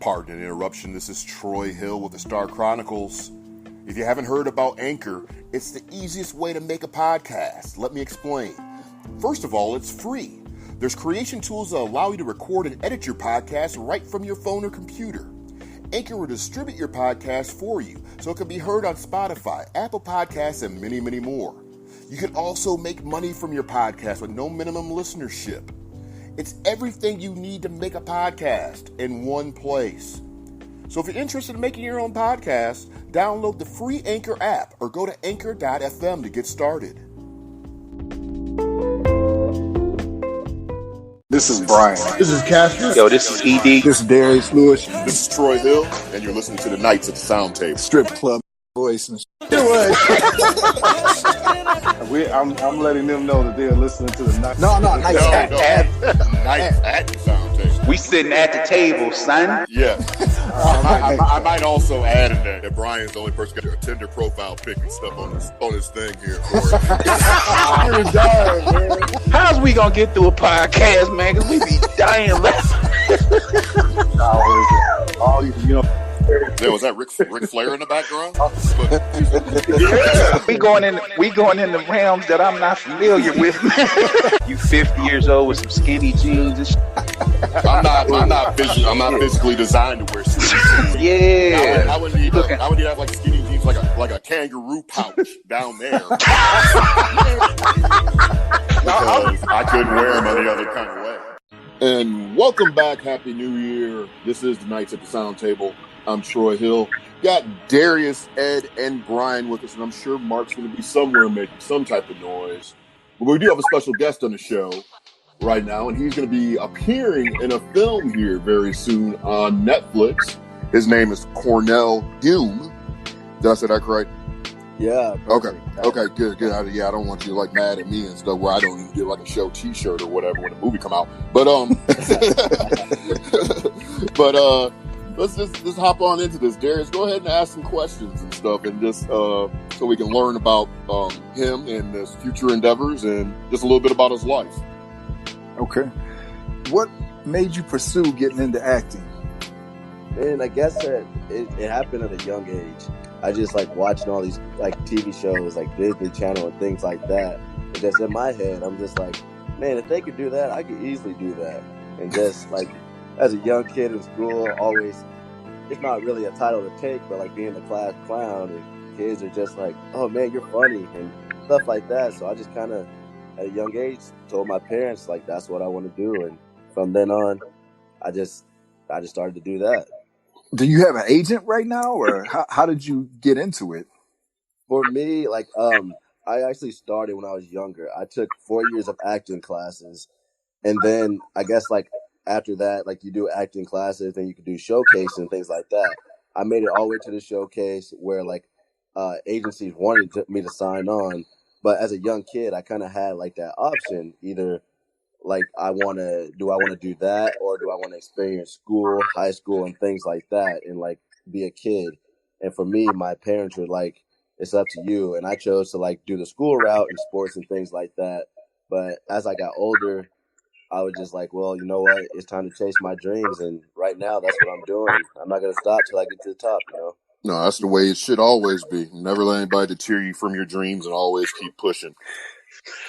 Pardon an interruption, this is Troy Hill with the Star Chronicles. If you haven't heard about Anchor, it's the easiest way to make a podcast. Let me explain. First of all, it's free. There's creation tools that allow you to record and edit your podcast right from your phone or computer. Anchor will distribute your podcast for you, so it can be heard on Spotify, Apple Podcasts, and many, many more. You can also make money from your podcast with no minimum listenership. It's everything you need to make a podcast in one place. So if you're interested in making your own podcast, download the free Anchor app or go to anchor.fm to get started. This is Brian. This is Casper. Yo, this is ED. This is Darius Lewis. This is Troy Hill, and you're listening to the Knights at the Sound Table. Strip club voice. And I'm letting them know that they're listening to the Knights. No, Knights Knights at the Sound Table. We sitting at the table, son. Yes. I might also add in that Brian's the only person got a Tinder profile pic and stuff on his thing here. How's we gonna get through a podcast, man? Cause we be dying laughing. Yeah, was that Ric Flair in the background? Yeah. We going in the realms that I'm not familiar with. You 50 years old with some skinny jeans and shit. I'm not physically designed to wear skinny jeans. Yeah. I would need to have like skinny jeans, like a kangaroo pouch down there. Because I couldn't wear them any other kind of way. And welcome back, Happy New Year. This is the Knights at the Sound Table. I'm Troy Hill. Got Darius, Ed, and Brian with us, and I'm sure Mark's going to be somewhere making some type of noise. But we do have a special guest on the show right now, and he's going to be appearing in a film here very soon on Netflix. His name is Cornell Hulme. Did I say that correct? Yeah. Okay, good. Yeah, I don't want you like mad at me and stuff where I don't even get like a show T-shirt or whatever when the movie come out. But let's just hop on into this. Darius, go ahead and ask some questions and stuff, and just so we can learn about him and his future endeavors and just a little bit about his life. Okay. What made you pursue getting into acting? Man, I guess that it happened at a young age. I just like watching all these like TV shows like Disney Channel and things like that. And just in my head, I'm just like, man, if they could do that, I could easily do that. And just like as a young kid in school, always, it's not really a title to take, but like being the class clown, and kids are just like, oh man, you're funny and stuff like that. So I just kind of at a young age told my parents like that's what I want to do, and from then on, I just started to do that. Do you have an agent right now, or how did you get into it? For me, like I actually started when I was younger. I took 4 years of acting classes, and then I guess like after that, like you do acting classes, then you could do showcase and things like that. I made it all the way to the showcase where like agencies wanted me to sign on, but as a young kid, I kind of had like that option, either like do I want to do that, or do I want to experience school, high school, and things like that, and like be a kid. And for me, my parents were like, it's up to you, and I chose to like do the school route and sports and things like that. But as I got older, I was just like, well, you know what? It's time to chase my dreams. And right now, that's what I'm doing. I'm not going to stop till I get to the top, you know? No, that's the way it should always be. Never let anybody deter you from your dreams and always keep pushing.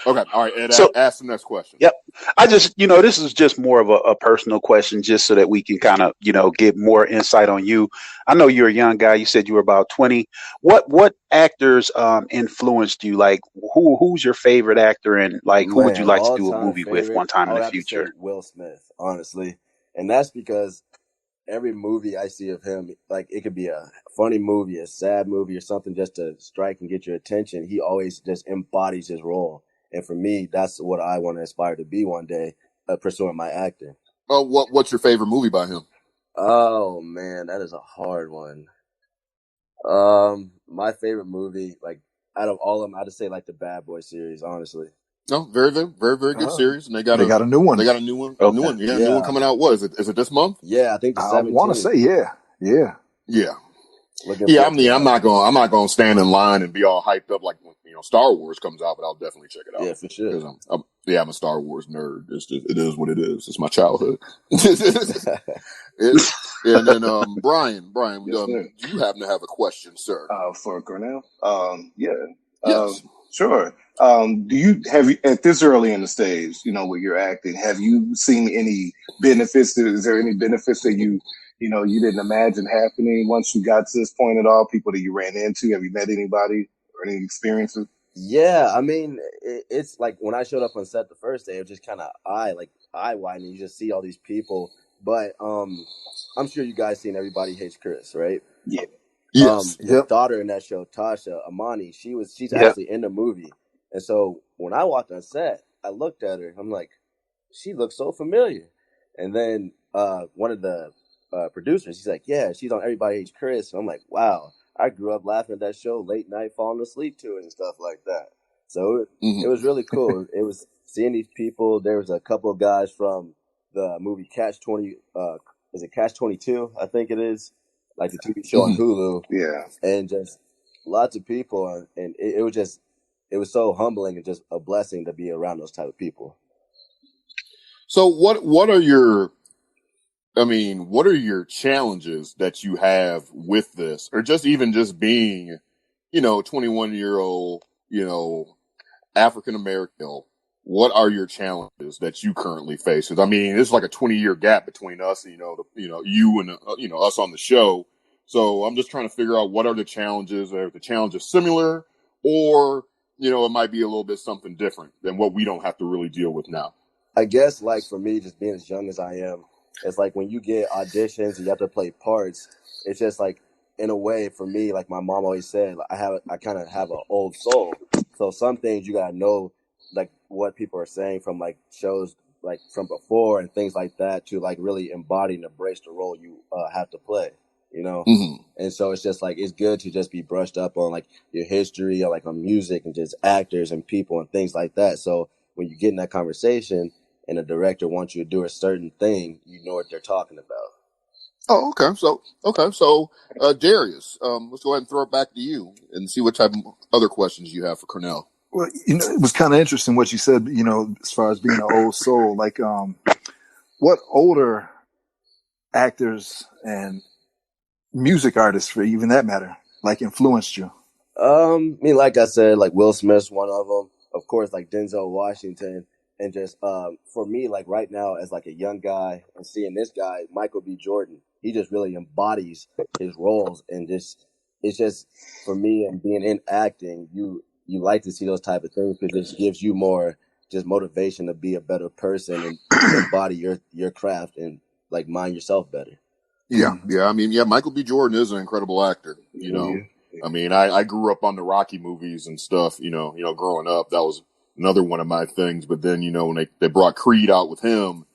Okay. All right. Ed, ask the next question. Yep. I just, this is just more of a personal question, just so that we can kind of, get more insight on you. I know you're a young guy. You said you were about 20. What actors influenced you? Like, who's your favorite actor, and like, who would you like to do a movie with one time in the future? Will Smith, honestly. And that's because every movie I see of him, like it could be a funny movie, a sad movie, or something just to strike and get your attention. He always just embodies his role. And for me, that's what I want to aspire to be one day, pursuing my acting. Oh, what's your favorite movie by him? Oh man, that is a hard one. My favorite movie, like out of all of them, I'd just say like the Bad Boy series, honestly. No, very, very, very, very good series, and they got a new one. They got a new one. Okay. New one. Yeah, new one coming out. What is it? Is it this month? Yeah, I think the 17th. I want to say yeah. I'm not going to stand in line and be all hyped up like when Star Wars comes out, but I'll definitely check it out. Yeah, for sure. I'm a Star Wars nerd. It is what it is. It's my childhood. And then Brian, Yes, sir. do you happen to have a question, sir? For Cornell. Yeah. Yes. Sure. Do you at this early in the stage, where you're acting, have you seen any benefits? Is there any benefits that you didn't imagine happening once you got to this point at all? People that you ran into? Have you met anybody or any experiences? Yeah, I mean, it's like when I showed up on set the first day, it was just kind of eye widening. You just see all these people, but I'm sure you guys seen Everybody Hates Chris, right? Yeah. Yes. The Yep. daughter in that show, Tasha Amani, she's Yeah. actually in the movie, and so when I walked on set, I looked at her. I'm like, she looks so familiar, and then one of the producers, he's like, yeah, she's on Everybody Hates Chris, and I'm like, wow. I grew up laughing at that show, late night, falling asleep to it and stuff like that. So it was really cool. It was seeing these people. There was a couple of guys from the movie Catch 20. Is it Catch 22? I think it is, like the TV show on Hulu, Yeah. and just lots of people. And it was so humbling and just a blessing to be around those type of people. So what are your challenges that you have with this, or just even just being, 21-year-old, African American? What are your challenges that you currently face? Because I mean, it's like a 20-year gap between us, you and us on the show. So I'm just trying to figure out what are the challenges. Are the challenges similar, or it might be a little bit something different than what we don't have to really deal with now. I guess, like, for me, just being as young as I am, it's like when you get auditions and you have to play parts, it's just like, in a way, for me, like my mom always said, like, I kind of have an old soul. So some things you gotta know, like what people are saying from like shows like from before and things like that, to like really embody and embrace the role you have to play. And so it's just like, it's good to just be brushed up on like your history or like on music and just actors and people and things like that. So when you get in that conversation and a director wants you to do a certain thing, you know what they're talking about. Oh, okay. So, Darius, let's go ahead and throw it back to you and see what type of other questions you have for Cornell. Well, it was kind of interesting what you said, as far as being an old soul. Like, what older actors and music artists, for even that matter, like influenced you? I mean, like I said, like Will Smith's one of them. Of course, like Denzel Washington. And just for me, like right now, as like a young guy, and seeing this guy, Michael B. Jordan, he just really embodies his roles, and just it's just for me, and being in acting, you like to see those type of things because it just gives you more just motivation to be a better person and embody your craft and like mind yourself better. Yeah. I mean, Michael B. Jordan is an incredible actor. I mean, I grew up on the Rocky movies and stuff. Growing up, that was another one of my things. But then, when they brought Creed out with him,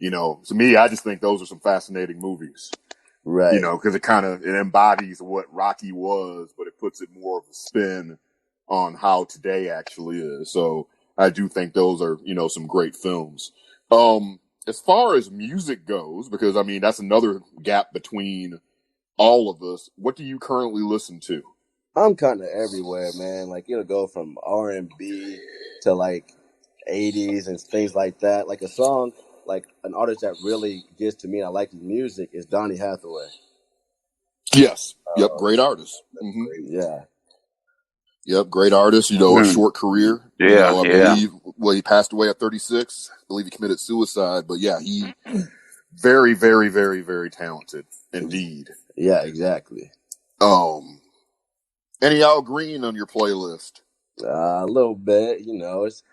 to me, I just think those are some fascinating movies. Right. Because it embodies what Rocky was, but it puts it more of a spin on how today actually is. So I do think those are, some great films. As far as music goes, because I mean, that's another gap between all of us. What do you currently listen to? I'm kind of everywhere, man. Like it'll go from R&B to like 80s and things like that. Like a song, like an artist that really gets to me and I like his music is Donny Hathaway. Yes. Yep. Great artist. Yeah. Yep. Great artist. A short career. Yeah. I believe, he passed away at 36. I believe he committed suicide, but yeah, he very, very, very, very talented indeed. Yeah, exactly. Any Al Green on your playlist? A little bit, it's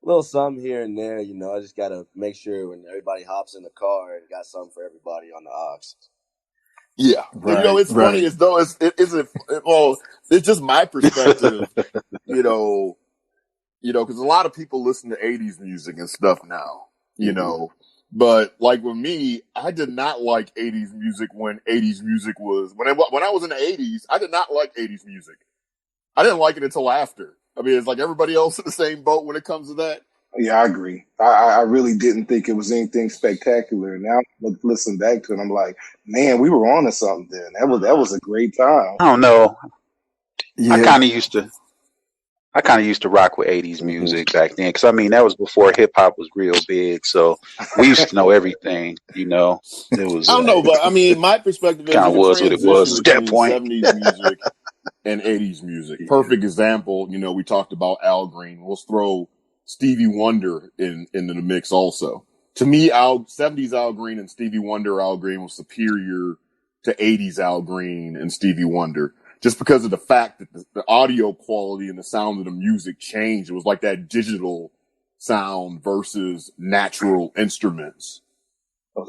a little something here and there, I just got to make sure when everybody hops in the car and got something for everybody on the aux. Yeah. Right, It's funny as though it's just my perspective, because a lot of people listen to 80s music and stuff now, but like with me, I did not like 80s music when 80s music was, when I was in the 80s, I did not like 80s music. I didn't like it until after. I mean, it's like everybody else in the same boat when it comes to that. Yeah, I agree. I really didn't think it was anything spectacular. Now, listen back to it, I'm like, man, we were on to something then. That was a great time. I don't know. Yeah. I kind of used to I kind of used to rock with 80s music back then, because I mean that was before hip hop was real big. So we used to know everything. You know, it was. I don't know, but I mean, my perspective is Kind of you was can what it was transition at that between point. 70s music and 80s music. Perfect example, you know, we talked about Al Green. Let's throw Stevie Wonder into the mix also. To me, 70s Al Green and Stevie Wonder Al Green was superior to 80s Al Green and Stevie Wonder. Just because of the fact that the audio quality and the sound of the music changed. It was like that digital sound versus natural instruments.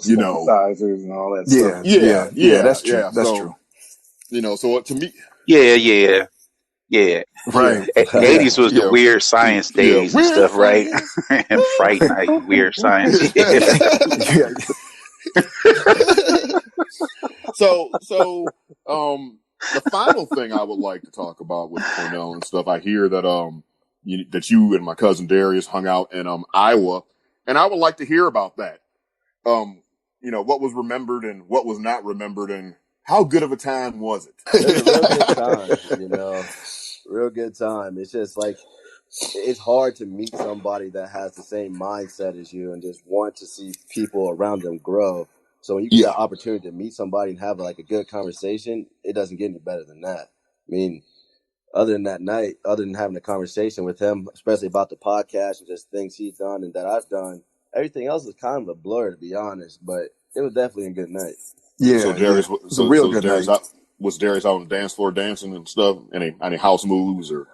You know, synthesizers and all that stuff. Yeah, that's true. Yeah. That's so, true. You know, so to me, Yeah. Right. 80s was the weird science days and stuff, right? And Fright Night, weird science. Yeah. So, the final thing I would like to talk about with Cornell and stuff, I hear that that you and my cousin Darius hung out in Iowa, and I would like to hear about that. You know, what was remembered and what was not remembered, and how good of a time was it? It was a real good time, you know, real good time. It's just like, it's hard to meet somebody that has the same mindset as you and just want to see people around them grow. So when you get that opportunity to meet somebody and have like a good conversation, it doesn't get any better than that. I mean, other than that night, other than having a conversation with him, especially about the podcast and just things he's done and that I've done, everything else is kind of a blur, to be honest. But it was definitely a good night. Yeah. So Darius, it was a real good Darius night. was Darius out on the dance floor dancing and stuff? Any house moves or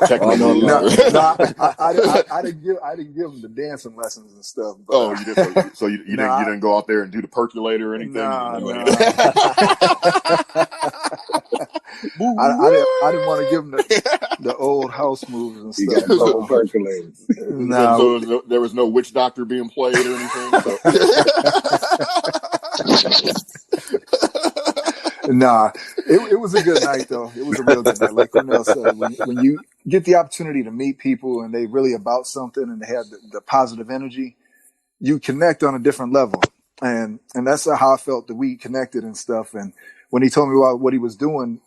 techno no, moves? No, I didn't give him the dancing lessons and stuff. But, Oh, you didn't. So you didn't go out there and do the percolator or anything? Nah. I didn't want to give him the old house moves and You stuff. got the whole percolator. No. So there was no witch doctor being played or anything. So. Nah, it was a good night though. It was a real good night. Like Cornell said, when you get the opportunity to meet people and they really about something and they have the positive energy, you connect on a different level. And that's how I felt that we connected and stuff. And when he told me about what he was doing,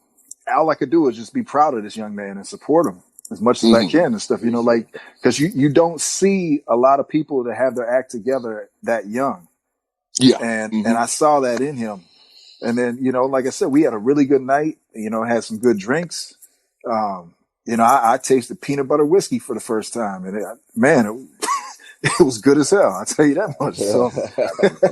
all I could do was just be proud of this young man and support him as much as I can and stuff, you know, like, cause you don't see a lot of people that have their act together that young. Yeah. And I saw that in him. And then, you know, like I said, we had a really good night, you know, had some good drinks. You know, I tasted peanut butter whiskey for the first time and it was good as hell. I'll tell you that much. So,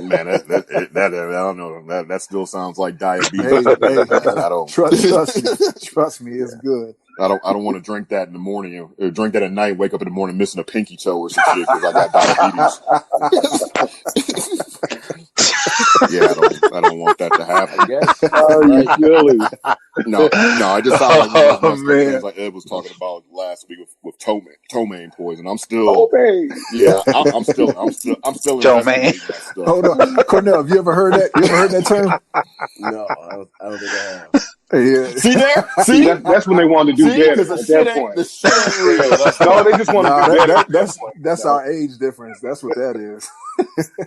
man, that I don't know. That still sounds like diabetes. Hey, I don't trust me, it's good. I don't want to drink that in the morning or drink that at night. Wake up in the morning missing a pinky toe or some shit because I got diabetes. Yeah, I don't want that to happen. No, I just saw like one of those things like Ed was talking about last week with ptomaine poison. I'm still, I'm still Ptomaine. investigating that stuff. Hold on, Cornell, have you ever heard that? You ever heard that term? No, I don't think I have. Yeah. See there? See, that's when they wanted to do better at that point. The shit ain't real. No, they just want to do better. That's our age difference. That's what that is.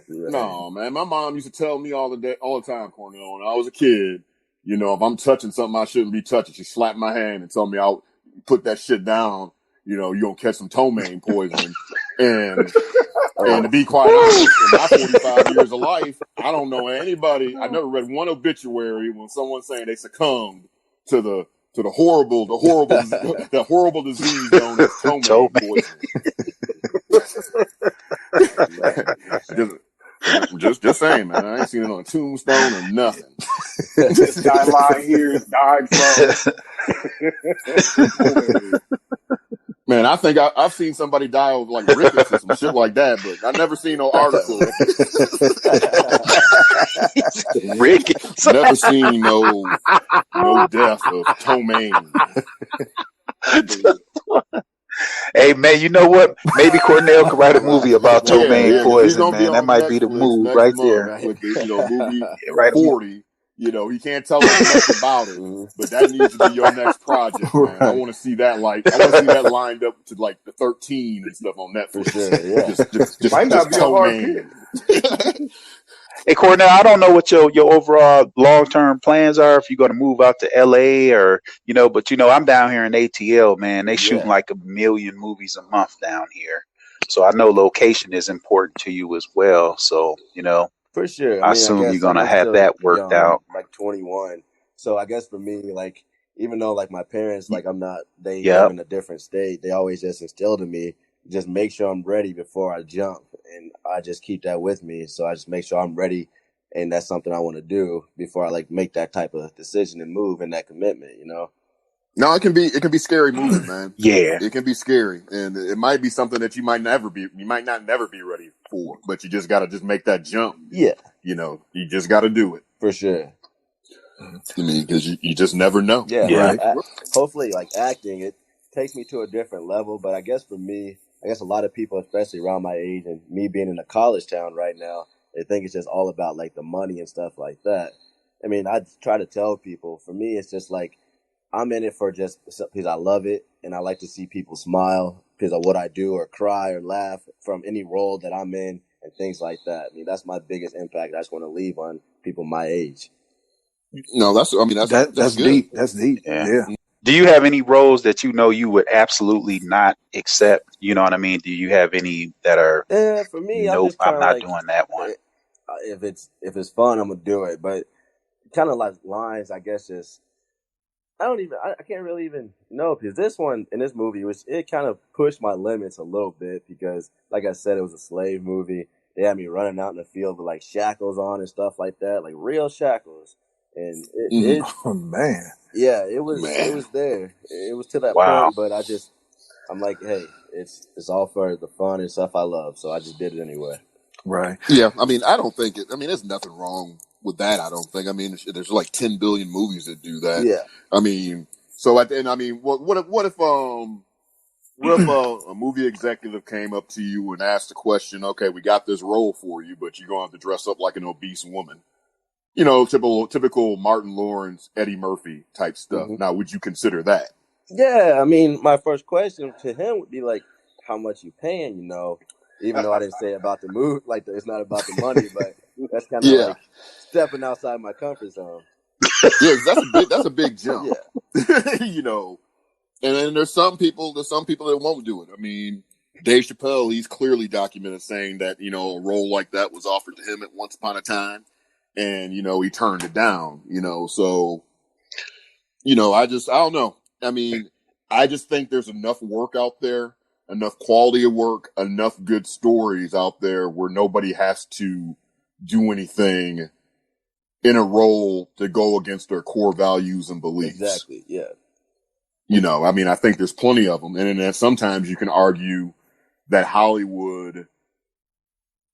No, man. My mom used to tell me all the time, Cornell, when I was a kid, you know, if I'm touching something I shouldn't be touching, she slapped my hand and told me I'll put that shit down. You know, you're going to catch some ptomaine poison. And to be quite honest, in my 45 years of life, I don't know anybody. I never read one obituary when someone's saying they succumbed to the horrible disease known as ptomaine poison. Just saying, man. I ain't seen it on a tombstone or nothing. This guy lying here died from. Man, I think I've seen somebody die of like rickets or some shit like that, but I never seen no article. Rickets. Never seen no death of ptomaine. Hey man, you know what? Maybe Cornell could write a movie about ptomaine poison, man. That might be the move right there. With the movie right 40. You know, he can't tell us much about it, but that needs to be your next project, man. I want to see that lined up to like the 13 and stuff on Netflix. For sure, yeah. Just Might not be a hard ptomaine. Hey Cornell, I don't know what your overall long term plans are. If you're going to move out to LA or but I'm down here in ATL, man. They shooting Yeah, like 1 million movies a month down here, so I know location is important to you as well. So for sure. I I mean, I assume you're guess like gonna I'm have still that worked young. I'm out. like 21, so I guess for me, like even though like my parents, Y- like I'm not, they live Yep. in a different state. They always just instilled in me, just make sure I'm ready before I jump, and I just keep that with me. So I just make sure I'm ready, and that's something I want to do before I like make that type of decision and move and that commitment. No, it can be scary moving, man. Yeah. It can be scary, and it might be something that you might not never be ready for, but you just got to just make that jump. Yeah, You just got to do it. for sure. I mean, because you just never know. Yeah, Yeah. like Right. hopefully, like acting, it takes me to a different level. But I guess for me, I guess a lot of people, especially around my age, and me being in a college town right now, they think it's just all about like the money and stuff like that. I mean, I try to tell people, for me, it's just like I'm in it for just because I love it, and I like to see people smile because of what I do, or cry or laugh from any role that I'm in, and things like that. I mean, that's my biggest impact. I just want to leave on people my age. No, that's That's good. deep. That's deep. Yeah. Yeah. Do you have any roles that you would absolutely not accept? You know what I mean? Do you have any that are Yeah, for me, I'm nope, just kind I'm of not like, doing that one? eh, if it's fun, I'm gonna do it. But kind of like lines, I guess. Just I can't really even know because this one in this movie, which it kind of pushed my limits a little bit because, like I said, it was a slave movie. They had me running out in the field with like shackles on and stuff like that, like real shackles, and it, Hmm. it Oh man. yeah, it was Man, there. It was to that Wow. point, but I'm like, hey, it's all for the fun and stuff I love, so I just did it anyway. Right. yeah. I mean, I don't think it. I mean, there's nothing wrong with that. I don't think. I mean, there's like 10 billion movies that do that. Yeah, I mean, so at the end, I mean, what if a movie executive came up to you and asked the question, okay, we got this role for you, but you're going to have to dress up like an obese woman. Typical Martin Lawrence, Eddie Murphy type stuff. hmm Now, would you consider that? yeah. I mean, my first question to him would be like, how much you paying? Even though I didn't say about the move, like it's not about the money, but that's kind of Yeah, like stepping outside my comfort zone. yeah, 'cause that's a big jump. Yeah, you know, and then there's some people that won't do it. I mean, Dave Chappelle, he's clearly documented saying that a role like that was offered to him at once upon a time, and he turned it down. So I don't know. I mean, I just think there's enough work out there, enough quality of work, enough good stories out there where nobody has to do anything in a role to go against their core values and beliefs. exactly. Yeah, I mean, I think there's plenty of them. And then sometimes you can argue that Hollywood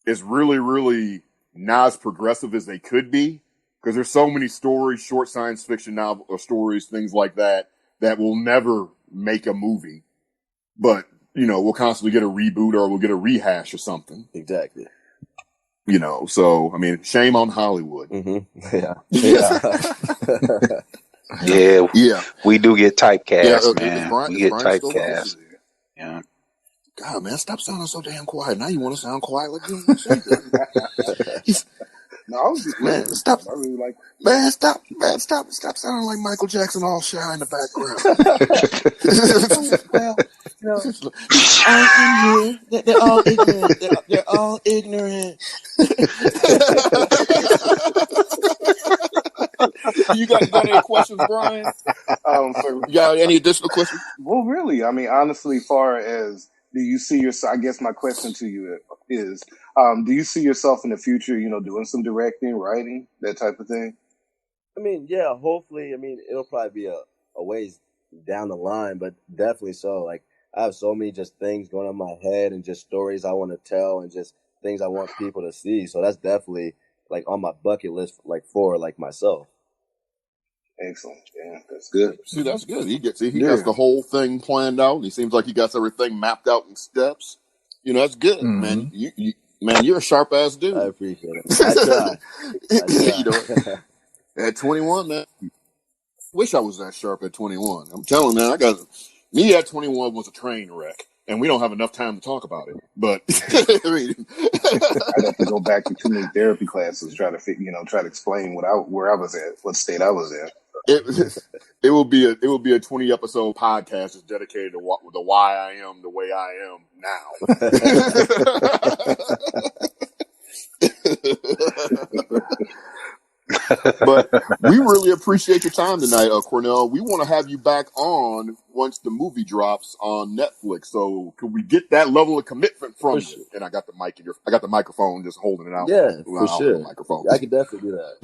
is really, really not as progressive as they could be because there's so many stories, short science fiction novel or stories, things like that will never make a movie, but we'll constantly get a reboot or we'll get a rehash or something. exactly. So I mean, shame on Hollywood. Yeah, yeah. Yeah, Yeah, we do get yeah. typecast, Is man. Brian We is get Brian still with us? typecast. Yeah. God, man, stop sounding so damn quiet. Now you want to sound quiet like you don't say that. No, I was just Man, listening. stop. I really like. Man, stop sounding like Michael Jackson all shy in the background. Well, you know, All in here. They're all ignorant. They're all ignorant. You got any questions, Brian? So, You got any additional questions? well, really, I mean, honestly, far as do you see yourself? I guess my question to you is, do you see yourself in the future? Doing some directing, writing, that type of thing. I mean, yeah. Hopefully, I mean, it'll probably be a ways down the line, but definitely so. Like, I have so many just things going on in my head, and just stories I want to tell, and just things I want people to see. So that's definitely like on my bucket list, like for like myself. Excellent. Yeah, that's good. See, that's good. He got Yeah. the whole thing planned out. He seems like he got everything mapped out in steps. That's good, Hmm. man. Man, you're a sharp ass I dude. appreciate it. I try. At 21, man. Wish I was that sharp at 21. I'm telling you, man, me at 21 was a train wreck. and we don't have enough time to talk about it. But I mean, I'd have to go back to too many therapy classes, try to explain where I was at, what state I was in. it will be a 20 episode podcast just dedicated to the why I am the way I am now. But we really appreciate your time tonight, Cornell. We want to have you back on once the movie drops on Netflix. So can we get that level of commitment from you? And I got the microphone, just holding it out. Yeah, for sure. Microphone. I could definitely do that.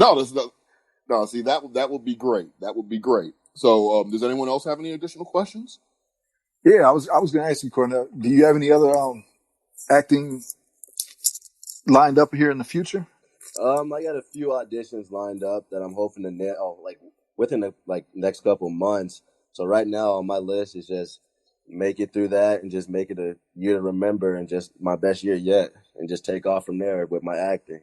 No, see that would be great. That would be great. So, does anyone else have any additional questions? Yeah, I was going to ask you, Cornell. Do you have any other acting lined up here in the future? I got a few auditions lined up that I'm hoping to nail, within the next couple months. So right now on my list is just make it through that and just make it a year to remember and just my best year yet, and just take off from there with my acting.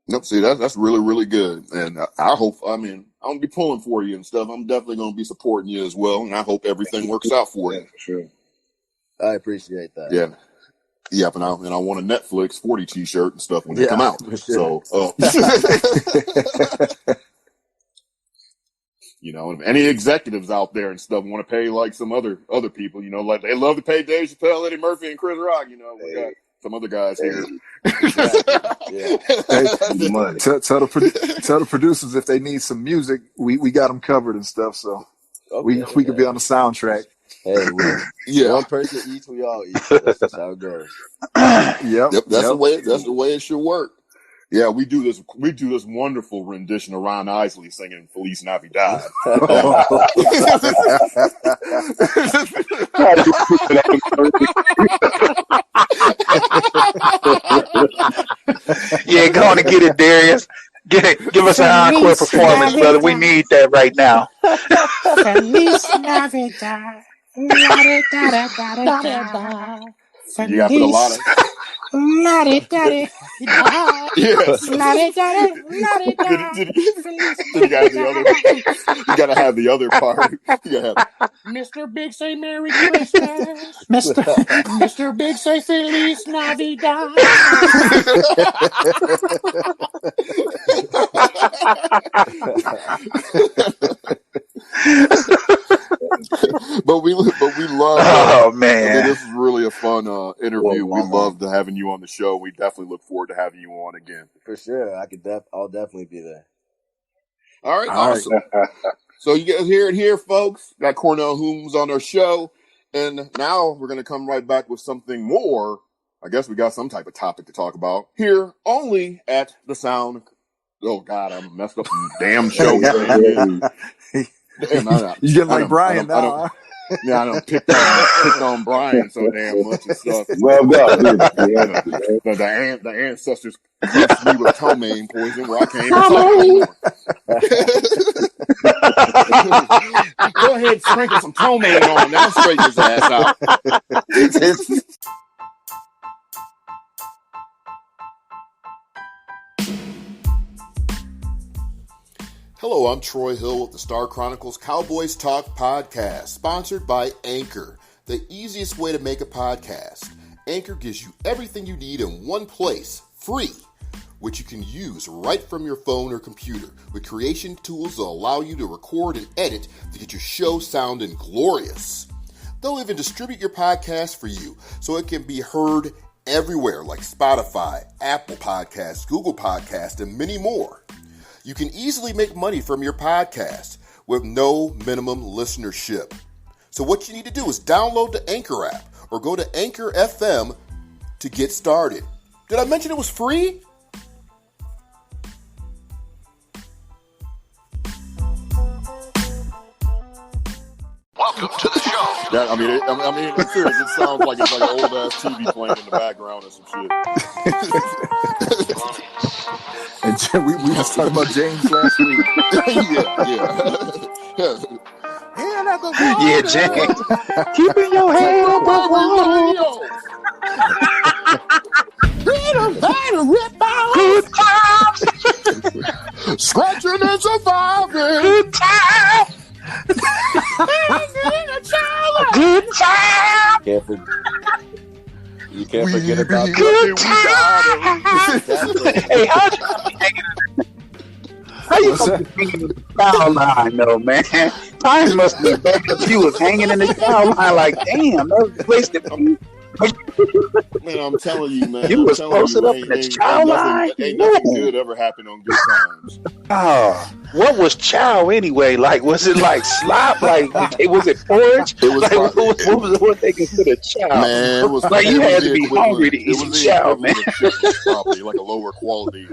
Nope. See, that's really, really good. And I hope, I'm going to be pulling for you and stuff. I'm definitely going to be supporting you as well. And I hope everything works out for you. For sure. I appreciate that. Yeah. Yeah, and I want a Netflix 40 t-shirt and stuff when they come out. Sure. So, any executives out there and stuff want to pay like some other people, like they love to pay Dave Chappelle, Eddie Murphy, and Chris Rock. We got some other guys here. Hey, tell the producers if they need some music, we got them covered and stuff. So we could be on the soundtrack. Hey, one person eats, we all eat. That's just how it goes. Yep. That's the way it should work. Yeah, we do this wonderful rendition of Ron Isley singing Feliz Navidad. Yeah, go on and get it, Darius. Get it. Give us an encore performance, brother. We need that right now. Feliz Navidad. You got to put a lot of. Yes. You gotta have the other part. You gotta have Mr. Big say Merry Christmas. Mr. Big say Feliz Navidad. but we love. Oh man, this is really a fun interview. We love having you on the show. We definitely look forward to having you on again. For sure, I'll definitely be there. All right, awesome. So you guys hear it here, folks. Got Cornell Hulme on our show, and now we're gonna come right back with something more. I guess we got some type of topic to talk about here, only at the Sound. Oh God, I messed up the damn show. You get like Brian now. Yeah, I done picked on Brian so damn much and stuff. Well done. The ancestors cursed me with ptomaine poison where I can't even talk anymore. Go ahead and sprinkle some ptomaine on. That'll straighten his ass out. Hello, I'm Troy Hill with the Star Chronicles Cowboys Talk podcast, sponsored by Anchor, the easiest way to make a podcast. Anchor gives you everything you need in one place, free, which you can use right from your phone or computer with creation tools that allow you to record and edit to get your show sounding glorious. They'll even distribute your podcast for you so it can be heard everywhere like Spotify, Apple Podcasts, Google Podcasts, and many more. You can easily make money from your podcast with no minimum listenership. So what you need to do is download the Anchor app or go to Anchor FM to get started. Did I mention it was free? Welcome to the show. Yeah, I mean, I'm serious. It sounds like it's like an old ass TV playing in the background or some shit. And we was talking about James last week. yeah, James. Keeping your head above water. Good times. Scratching and surviving. Good times. Good time. You can't forget about Good Hey, how you fucking hanging in the foul line though, man? Time must be bad if you was hanging in the foul line like, damn, that was wasted. Man, I'm telling you, man. You was posted up in the chow line? Ain't nothing good ever happened on Good Times. Oh, what was chow anyway? Like, was it like slop? Like, was it porridge? It was like, what they consider chow? Man, it was like you had to be hungry to eat some chow, man. Probably like a lower quality,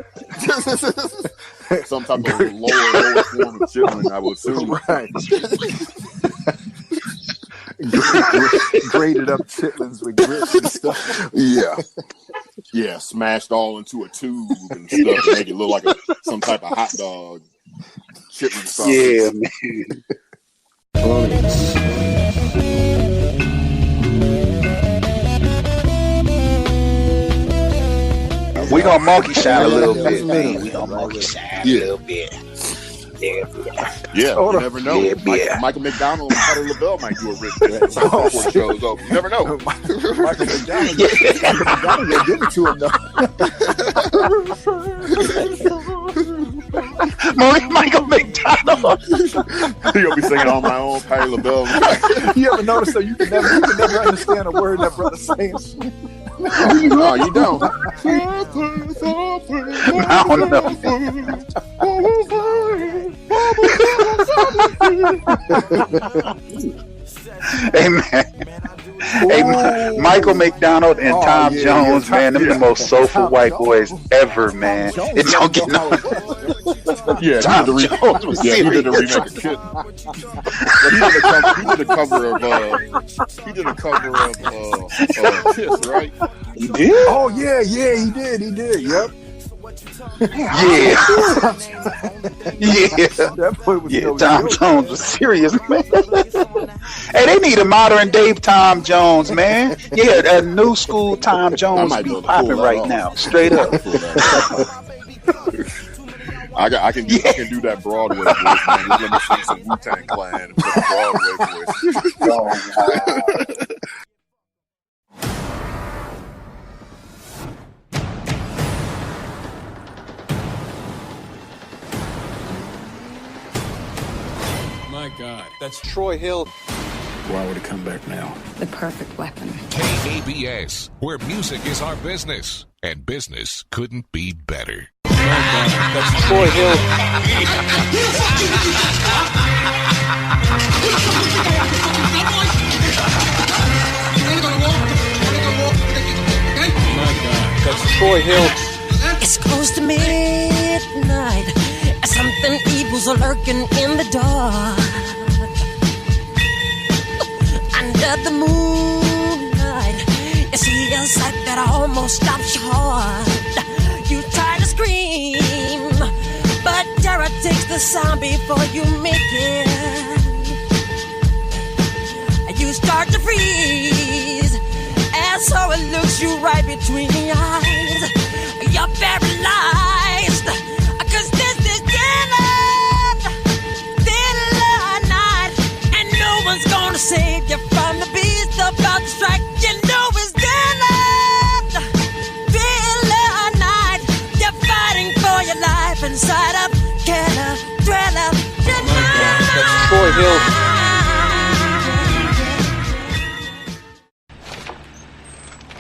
some type of lower form of chitlin, I would assume. Right. Grated up chitlins with grits and stuff. Yeah, smashed all into a tube and stuff to make it look like some type of hot dog chitlin sauce. Yeah, man. We gonna monkey shine a little bit, man. We gonna monkey shine a little bit. Yeah, you never know. Michael McDonald and Patti LaBelle might do a rhythm before the show's over. You never know. Michael McDonald will give it to him, though. Michael McDonald. He'll be singing on my own Patti LaBelle. You ever notice that you can never understand a word that brother's saying? No, you don't. I don't know. Hey man. Hey, Michael McDonald and Tom Jones, man, them the most soulful white boys ever, man. It don't get no. Tom Jones was he did a remake of Kitten. He did a cover of Kiss, right? You did? Oh yeah, he did. Yep. Yeah. That boy was Tom Jones was serious, man. Hey, they need a modern day Tom Jones, man. Yeah, a new school Tom Jones be popping right now, straight up. I can do that Broadway voice, man. Let me sing some Wu-Tang Clan and put a Broadway voice. My God, that's Troy Hill. Why would it come back now? The perfect weapon. KABS, where music is our business, and business couldn't be better. My God, that's Troy Hill. My God, that's Troy Hill. It's close to midnight. Something evil's lurking in the dark. Under the moonlight, you see a sight that almost stops your heart. You try to scream, but terror takes the sound before you make it. You start to freeze, and so it looks you right between the eyes. You're paralyzed, 'cause this is gonna save you from the beast about to strike. You know it's daylight, night. You're fighting for your life inside of Killer Thriller. That's Troy Hill.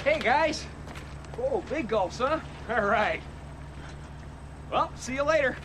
Hey guys. Oh, big gulps, huh? All right. Well, see you later.